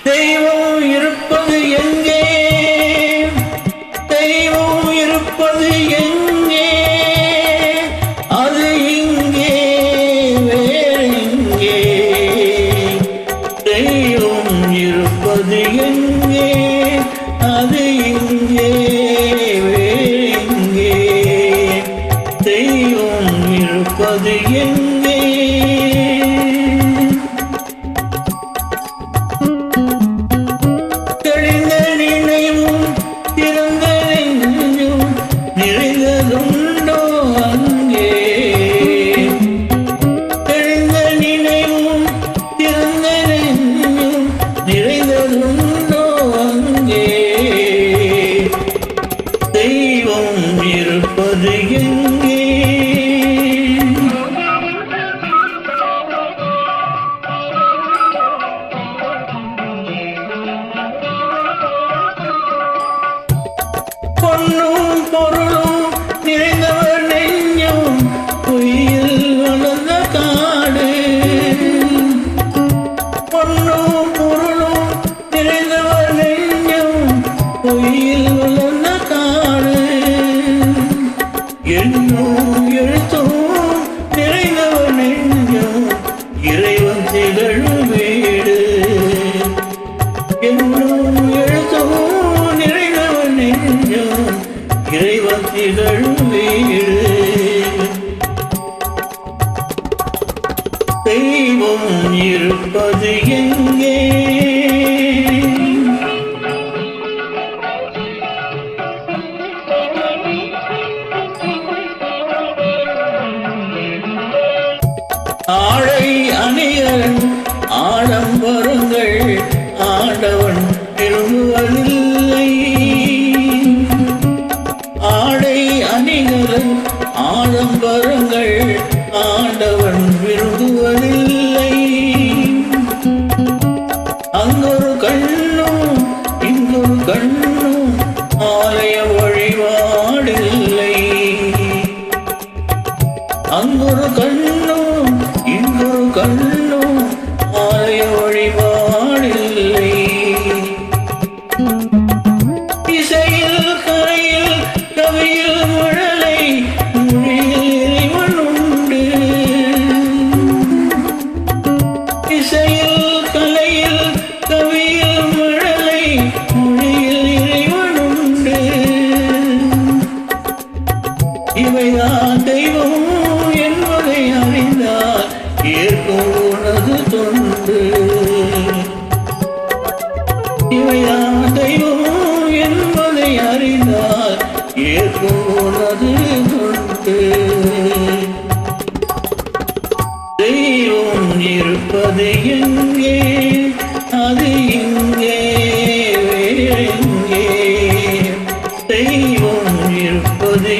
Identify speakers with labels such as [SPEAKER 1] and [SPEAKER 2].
[SPEAKER 1] தெய்வம் இருப்பது எங்கே? தெய்வம் இருப்பது எங்கே? அது இங்கே வேறெங்கே? தெய்வம் இருப்பது எங்கே? அது இங்கே வேறெங்கே? தெய்வம் இருப்பது எங்கே? நிறைந்ததுண்டோ அங்கே? தெரிந்த நினைவும் திறந்த நெஞ்சும் நிறைந்ததுண்டோ அங்கே? தெய்வம் இருப்பது எங்கே? பொன்னும் பொருளும் நிறைந்தவர் நெஞ்சும் பொய்யில் வளர்ந்த காடு. பொன்னும் பொருளும் நிறைந்தவர் நெஞ்சும் பொய்யில் வளர்ந்த காடு. என்னும் எழுத்தும் நிறைந்தவர் நெஞ்சும் இறைவன் திகழும் வீடு. என்னும் எழுத்தும் நிறைந்தவர் நெஞ்சும் இறைவன் திகழும் வீடு. தெய்வம் இருப்பது எங்கே? ஆடை அணியன் ஆடம்பரங்கள் ஆண்டவன் விரும்புவதில்லை. ஆடை அணிகலன் ஆடம்பரங்கள் ஆண்டவன் விரும்புவதில்லை. அங்கொரு கண்ணும் இங்கொரு கண்ணும் ஆலய வழிபாடில்லை. அங்கொரு கண்ணும் இங்கொரு கண்ணும் ஆலய வழிபாடில்லை. இசையில் கரையில் கவியில் மழலை மொழியில் இறைவன் உண்டு. இசையில் கலையில் கவியில் மழலை மொழியில் இறைவன் உண்டு. இவைதான் தெய்வம் என்பதை அறிந்தால் ஏற்கும் உனது தொண்டு. இவைதான் தெய்வம் என்பதை அறிந்தால் ஏற்கும் உனது தொண்டு. தெய்வம் இருப்பது எங்கே? அது இங்கே வேறெங்கே? தெய்வம் இருப்பது